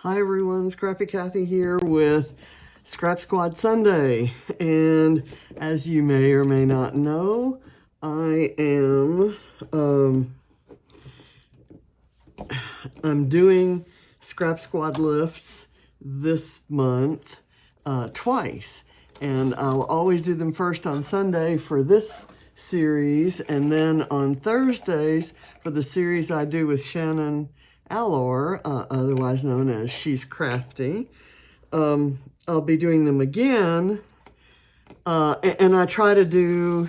Hi everyone, Scrappy Kathy here with Scrap Squad Sunday. And as you may or may not know, I am I'm doing Scrap Squad lifts this month twice. And I'll always do them first on Sunday for this series, and then on Thursdays for the series I do with Shannon Allor, otherwise known as She's Crafty. I'll be doing them again, and I try to do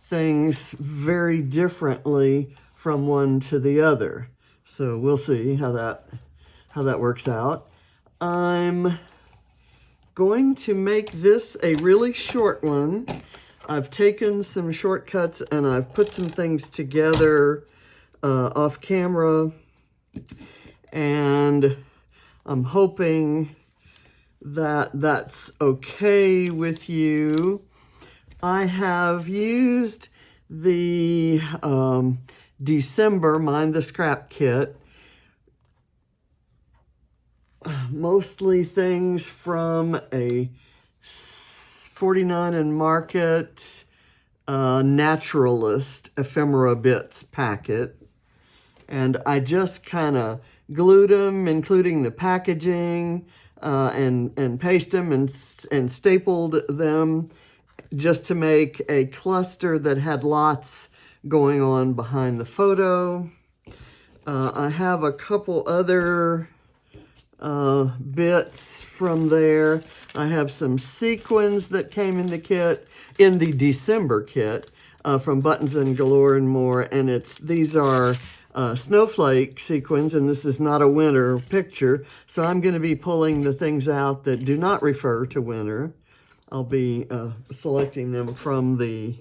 things very differently from one to the other. So we'll see how that works out. I'm going to make this a really short one. I've taken some shortcuts and I've put some things together off camera, and I'm hoping that that's okay with you. I have used the December Mind the Scrap kit, mostly things from a 49 and Market Naturalist Ephemera Bits packet. And I just kind of glued them, including the packaging, and pasted them and stapled them just to make a cluster that had lots going on behind the photo. I have a couple other bits from there. I have some sequins that came in the kit, in the December kit, from Buttons and Galore and More, and these are snowflake sequins, and this is not a winter picture, so I'm going to be pulling the things out that do not refer to winter. I'll be selecting them from the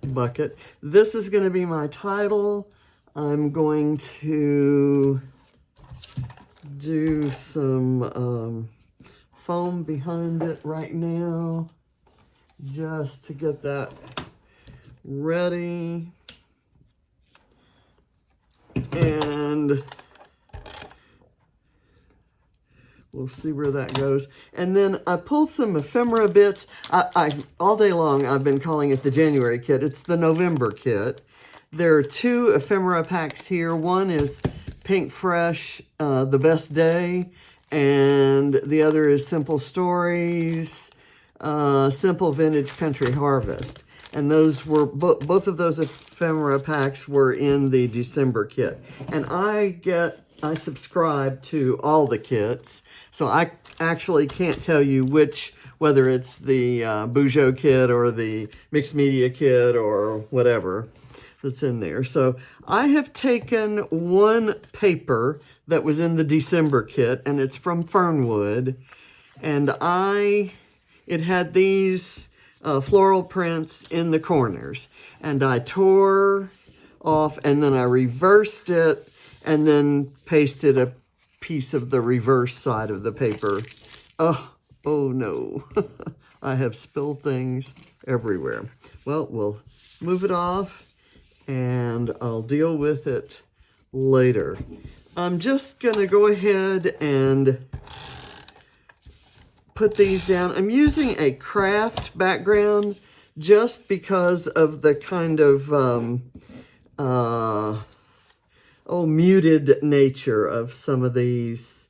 bucket. This is going to be my title. I'm going to do some foam behind it right now, just to get that ready. And we'll see where that goes. And then I pulled some ephemera bits. I all day long I've been calling it the January kit. It's the November kit. There are two ephemera packs here. One is Pink Fresh, The Best Day, and the other is Simple Stories, Simple Vintage Country Harvest. And those were, both of those ephemera packs were in the December kit. And I subscribe to all the kits, so I actually can't tell you whether it's the Bujo kit or the Mixed Media kit or whatever that's in there. So I have taken one paper that was in the December kit, and it's from Fernwood, and it had these floral prints in the corners, and I tore off and then I reversed it and then pasted a piece of the reverse side of the paper. Oh no, I have spilled things everywhere. Well, we'll move it off and I'll deal with it later. I'm just gonna go ahead and put these down. I'm using a craft background just because of the kind of muted nature of some of these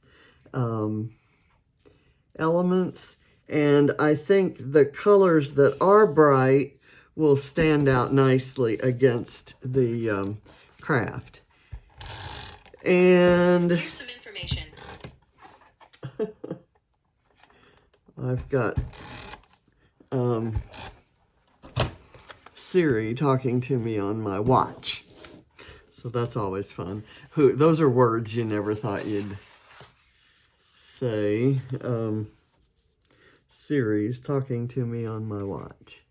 elements, and I think the colors that are bright will stand out nicely against the craft. And here's some information. I've got Siri talking to me on my watch, so that's always fun. Those are words you never thought you'd say. Siri's talking to me on my watch.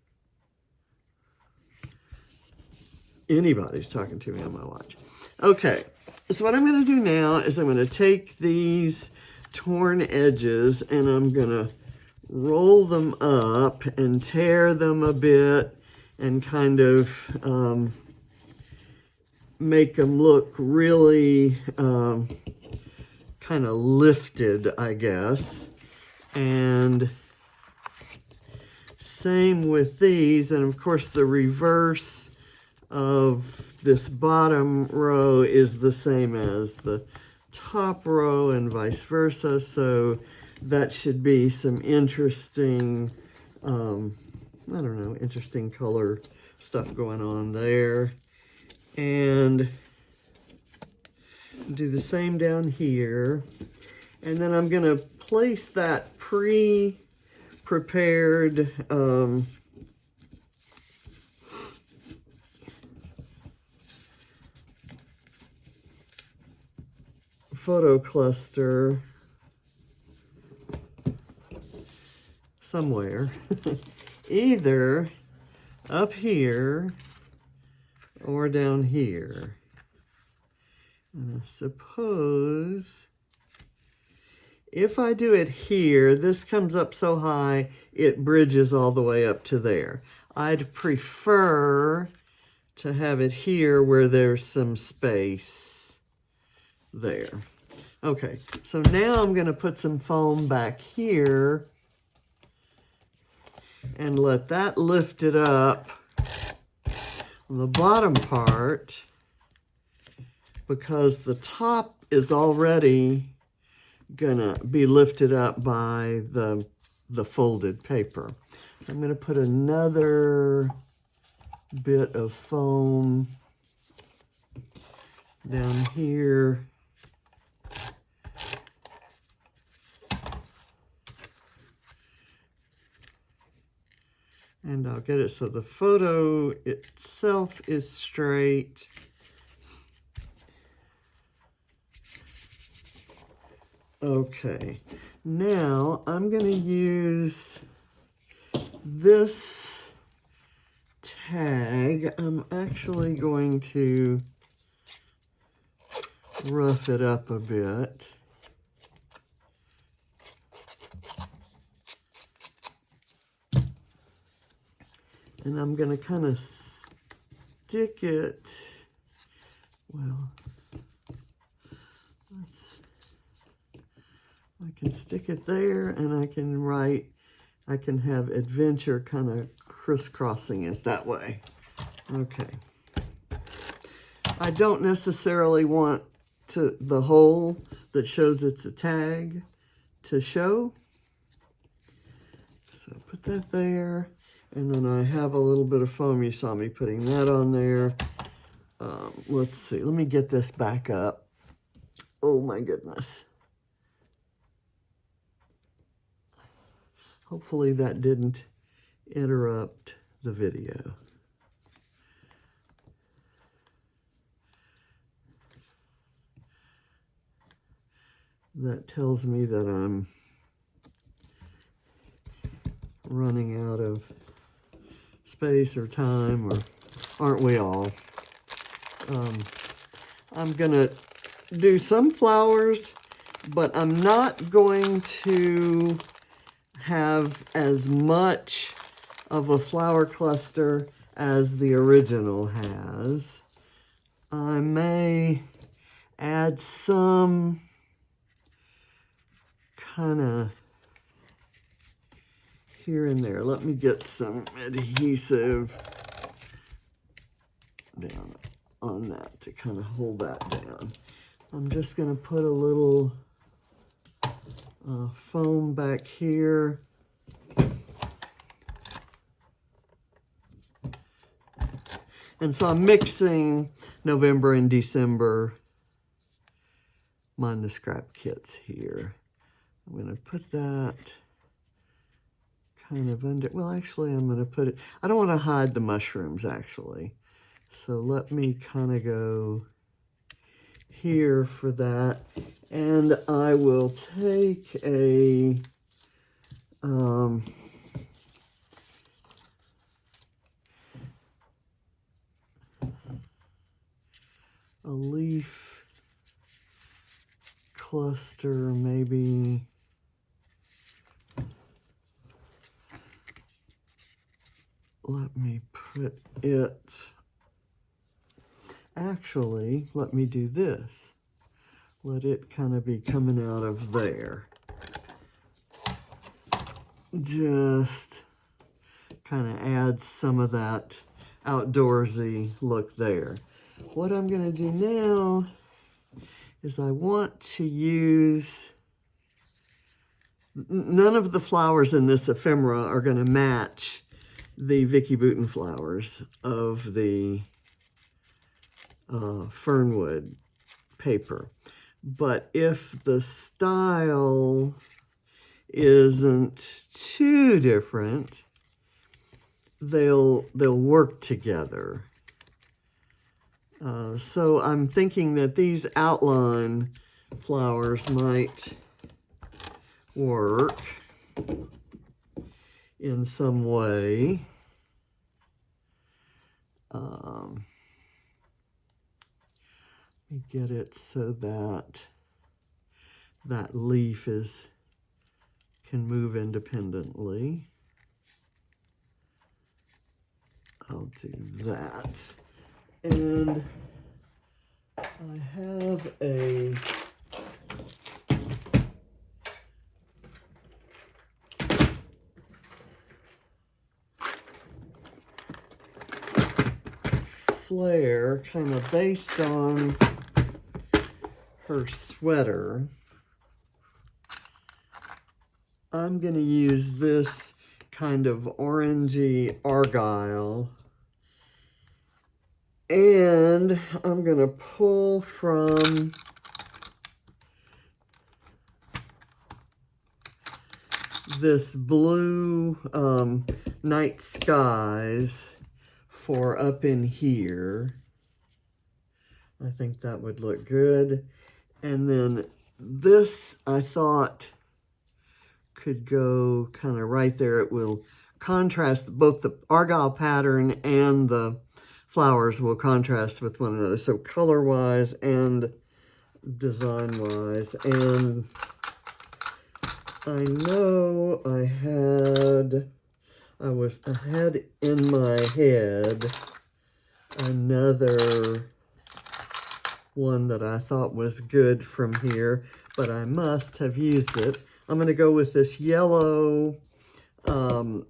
Anybody's talking to me on my watch. Okay, so what I'm going to do now is I'm going to take these torn edges and I'm going to roll them up and tear them a bit and kind of make them look really kind of lifted, I guess. And same with these. And of course, the reverse of this bottom row is the same as the top row and vice versa. So that should be some interesting, I don't know, interesting color stuff going on there. And do the same down here. And then I'm going to place that pre-prepared photo cluster somewhere, either up here or down here. And I suppose if I do it here, this comes up so high, it bridges all the way up to there. I'd prefer to have it here where there's some space there. Okay, so now I'm going to put some foam back here and let that lift it up on the bottom part, because the top is already gonna be lifted up by the folded paper. I'm gonna put another bit of foam down here. And I'll get it so the photo itself is straight. Okay, now I'm going to use this tag. I'm actually going to rough it up a bit. And I'm going to kind of stick it, well, I can stick it there, and I can have adventure kind of crisscrossing it that way. Okay. I don't necessarily want the hole that shows it's a tag to show. So put that there. And then I have a little bit of foam. You saw me putting that on there. Let's see. Let me get this back up. Oh, my goodness. Hopefully that didn't interrupt the video. That tells me that I'm running out of space or time, or aren't we all? I'm gonna do some flowers, but I'm not going to have as much of a flower cluster as the original has. I may add some kind of here and there. Let me get some adhesive down on that to kind of hold that down. I'm just going to put a little foam back here. And so I'm mixing November and December Mind the Scrap kits here. I'm going to put that kind of under, well, actually I'm going to put it, I don't want to hide the mushrooms actually. So let me kind of go here for that. And I will take a leaf cluster, maybe. Let me put it, actually, let me do this. let it kind of be coming out of there. Just kind of adds some of that outdoorsy look there. What I'm going to do now is I want to use, none of the flowers in this ephemera are going to match the Vicki Boutin flowers of the Fernwood paper. But if the style isn't too different, they'll work together. So I'm thinking that these outline flowers might work in some way. Let me get it so that that leaf can move independently. I'll do that. And I have a flare kind of based on her sweater. I'm going to use this kind of orangey argyle, and I'm going to pull from this blue Night Skies for up in here. I think that would look good. And then this, I thought, could go kind of right there. It will contrast, both the argyle pattern and the flowers will contrast with one another. So color-wise and design-wise. And I know I had in my head another one that I thought was good from here, but I must have used it. I'm going to go with this yellow from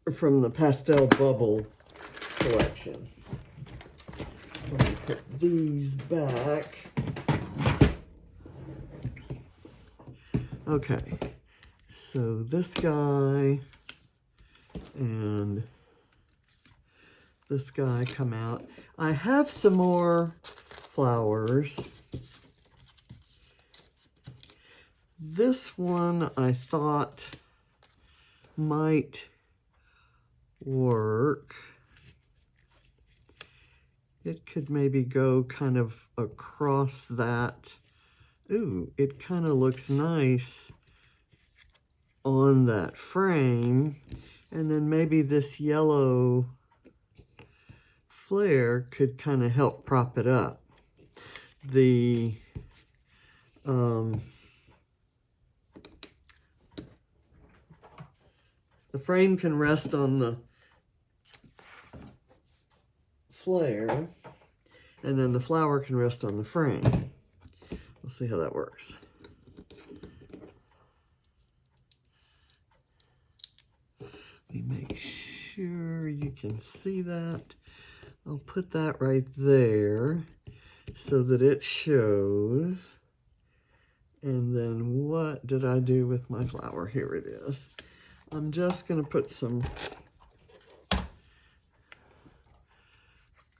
the Pastel Bubble collection. So let me put these back. Okay, so this guy and this guy come out. I have some more flowers. This one I thought might work. It could maybe go kind of across that. Ooh, it kind of looks nice on that frame. And then maybe this yellow flare could kind of help prop it up. The frame can rest on the flare, and then the flower can rest on the frame. We'll see how that works. Let me make sure you can see that. I'll put that right there so that it shows. And then what did I do with my flower? Here it is. I'm just going to put some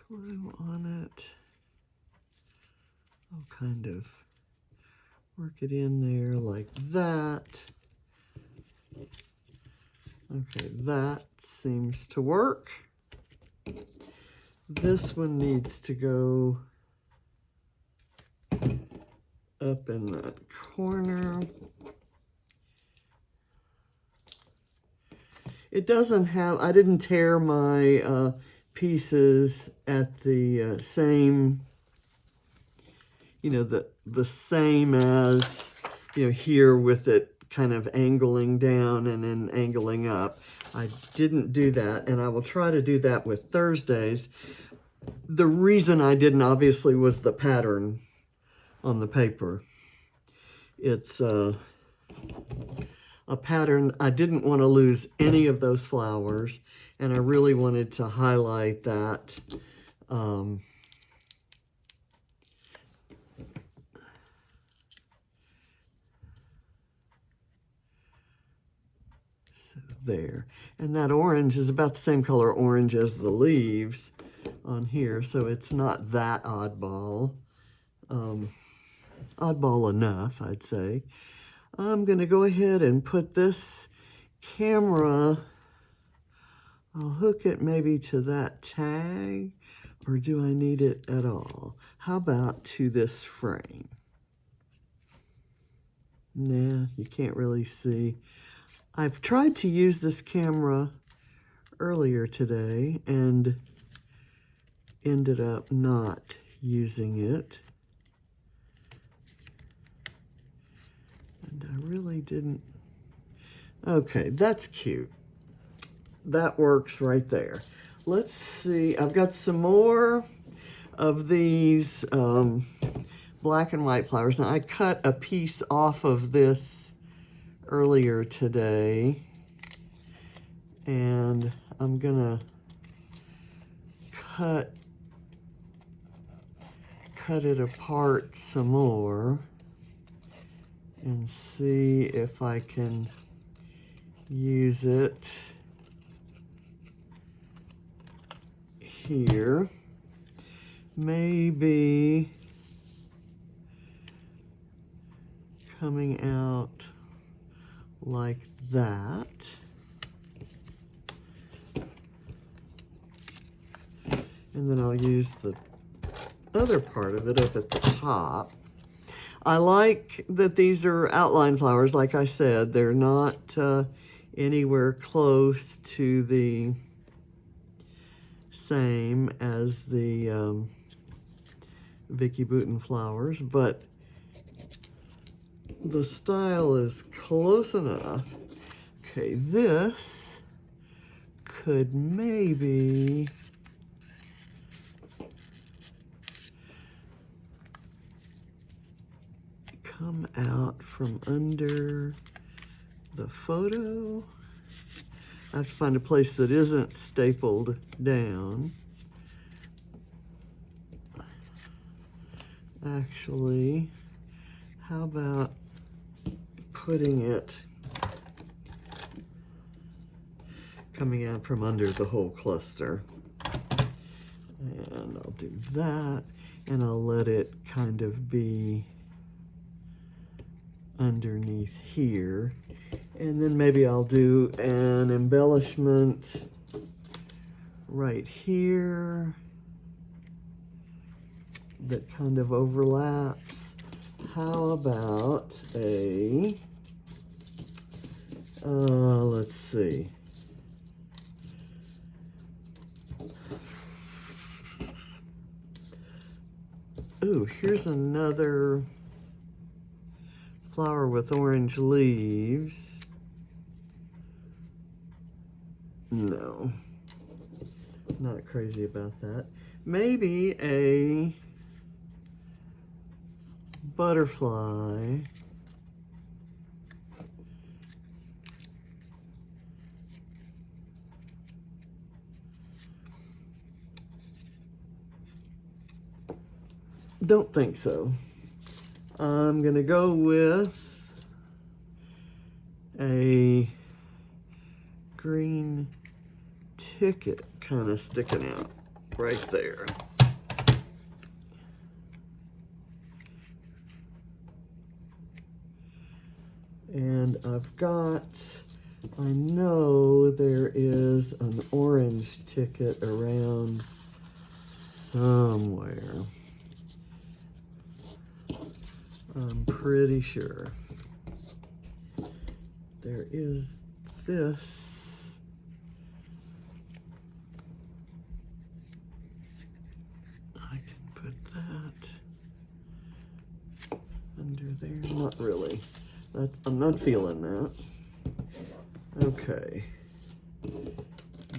glue on it. I'll kind of work it in there like that. Okay, that seems to work. This one needs to go up in that corner. It doesn't have, I didn't tear my pieces at the same, you know, the same as, you know, here with it kind of angling down and then angling up. I didn't do that, and I will try to do that with Thursdays. The reason I didn't, obviously, was the pattern on the paper. It's a pattern. I didn't want to lose any of those flowers, and I really wanted to highlight that so there. And that orange is about the same color orange as the leaves on here, so it's not that oddball. Oddball enough, I'd say. I'm going to go ahead and put this camera, I'll hook it maybe to that tag, or do I need it at all? How about to this frame? Nah, you can't really see. I've tried to use this camera earlier today and ended up not using it. And I really didn't. Okay, that's cute. That works right there. Let's see, I've got some more of these black and white flowers. Now I cut a piece off of this earlier today, and I'm gonna cut it apart some more and see if I can use it here. Maybe coming out like that. And then I'll use the other part of it up at the top. I like that these are outline flowers. Like I said, they're not anywhere close to the same as the Vicki Boutin flowers, but the style is close enough. Okay, this could maybe come out from under the photo. I have to find a place that isn't stapled down. Actually, how about putting it coming out from under the whole cluster? And I'll do that, and I'll let it kind of be underneath here. And then maybe I'll do an embellishment right here that kind of overlaps. How about a, let's see. Ooh, here's another flower with orange leaves. No, not crazy about that. Maybe a butterfly. Don't think so. I'm gonna go with a green ticket kind of sticking out right there. And I've got, I know there is an orange ticket around somewhere. I'm pretty sure. There is this. I can put that under there. Not really. I'm not feeling that. Okay.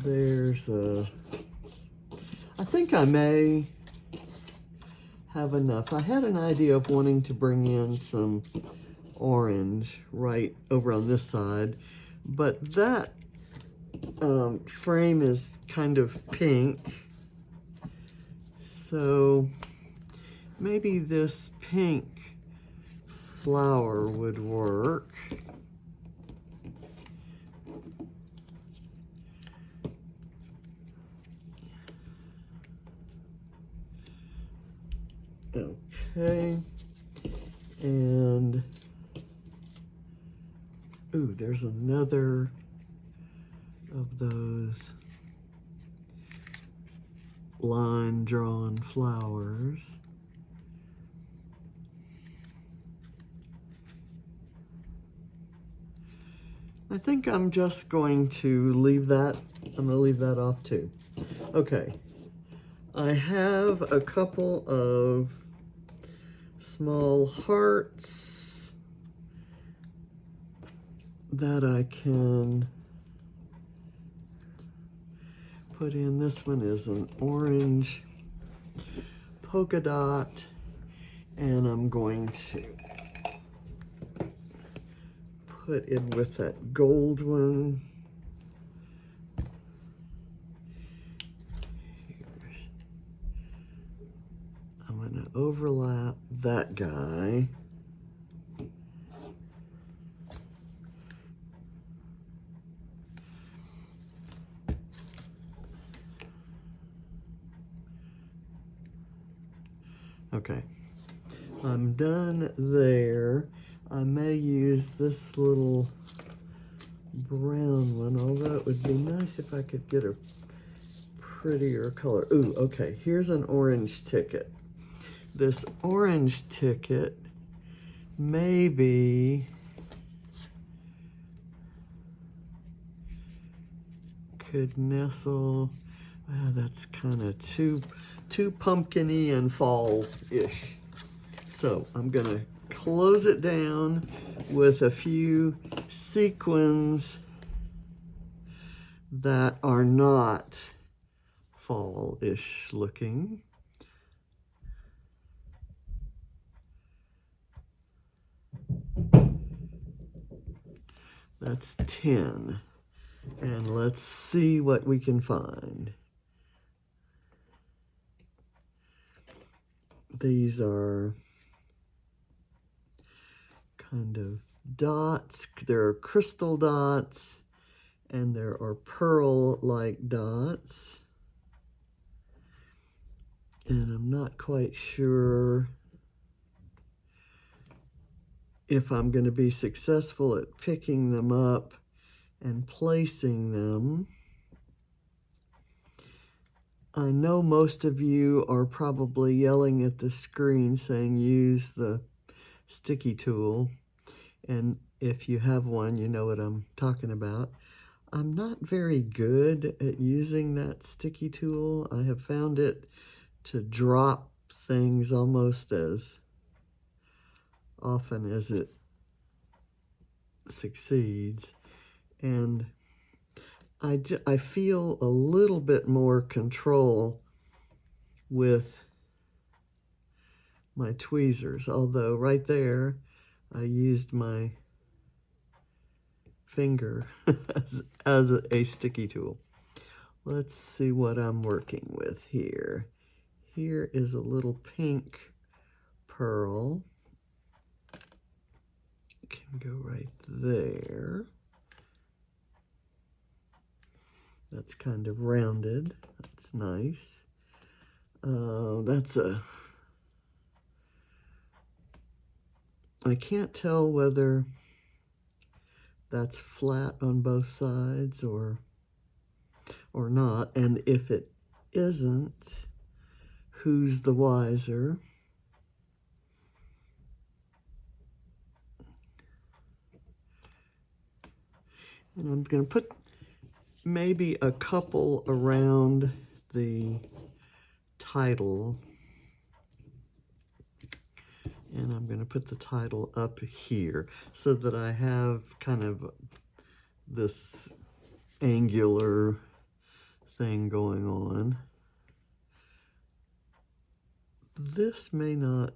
There's a, I think I may have enough. I had an idea of wanting to bring in some orange right over on this side, but that frame is kind of pink, so maybe this pink flower would work. Okay, and ooh, there's another of those line drawn flowers. I think I'm just going to leave that. I'm going to leave that off too. Okay, I have a couple of small hearts that I can put in. This one is an orange polka dot, and I'm going to put it with that gold one. I'm going to overlap that guy. Okay, I'm done there. I may use this little brown one, although it would be nice if I could get a prettier color. Ooh, okay, here's an orange ticket. This orange ticket maybe could nestle. That's kind of too pumpkin-y and fall-ish. So I'm gonna close it down with a few sequins that are not fall-ish looking. That's 10. And let's see what we can find. These are kind of dots. There are crystal dots, and there are pearl-like dots. And I'm not quite sure if I'm going to be successful at picking them up and placing them. I know most of you are probably yelling at the screen saying use the sticky tool, and if you have one, you know what I'm talking about. I'm not very good at using that sticky tool. I have found it to drop things almost as often as it succeeds, and I feel a little bit more control with my tweezers, although right there I used my finger as a sticky tool. Let's see what I'm working with here. Here is a little pink pearl. Can go right there. That's kind of rounded. That's nice. I can't tell whether that's flat on both sides or not, and if it isn't, who's the wiser? And I'm going to put maybe a couple around the title. And I'm going to put the title up here so that I have kind of this angular thing going on. this may not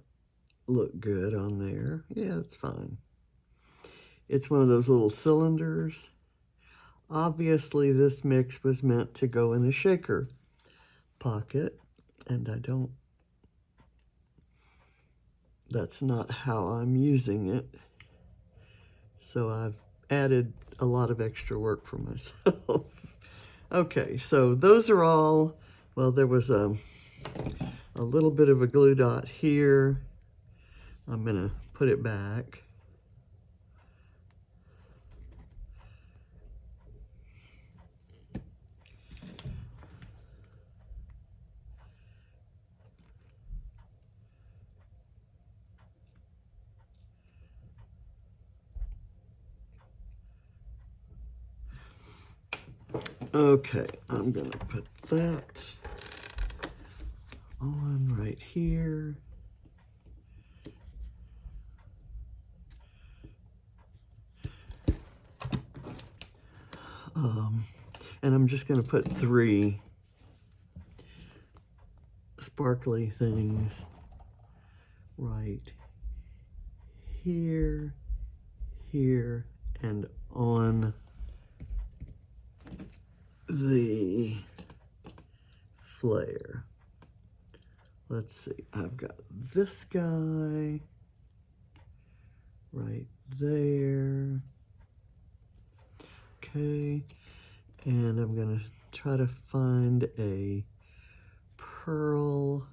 look good on there. Yeah, it's fine. It's one of those little cylinders. Obviously, this mix was meant to go in a shaker pocket, and that's not how I'm using it. So I've added a lot of extra work for myself. Okay, so those are all, well, there was a little bit of a glue dot here. I'm gonna put it back. Okay, I'm gonna put that on right here. And I'm just gonna put 3 sparkly things right here, here, and on the flare. Let's see, I've got this guy right there. Okay, and I'm gonna try to find a pearl.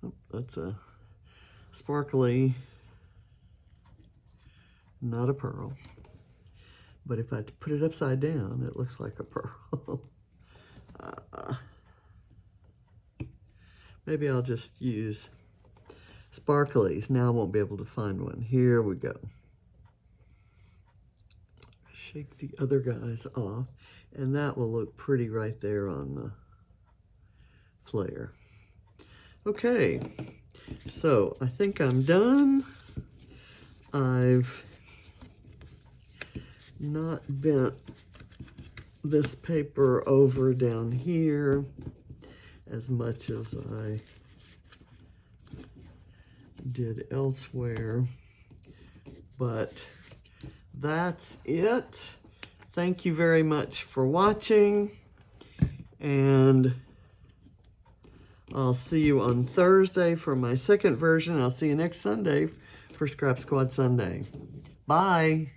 Oh, that's a sparkly, not a pearl. But if I put it upside down, it looks like a pearl. Maybe I'll just use sparklies. Now I won't be able to find one. Here we go. Shake the other guys off, and that will look pretty right there on the flare. Okay, so I think I'm done. I've not bent this paper over down here as much as I did elsewhere, but that's it. Thank you very much for watching, and I'll see you on Thursday for my second version. I'll see you next Sunday for Scrap Squad Sunday. Bye.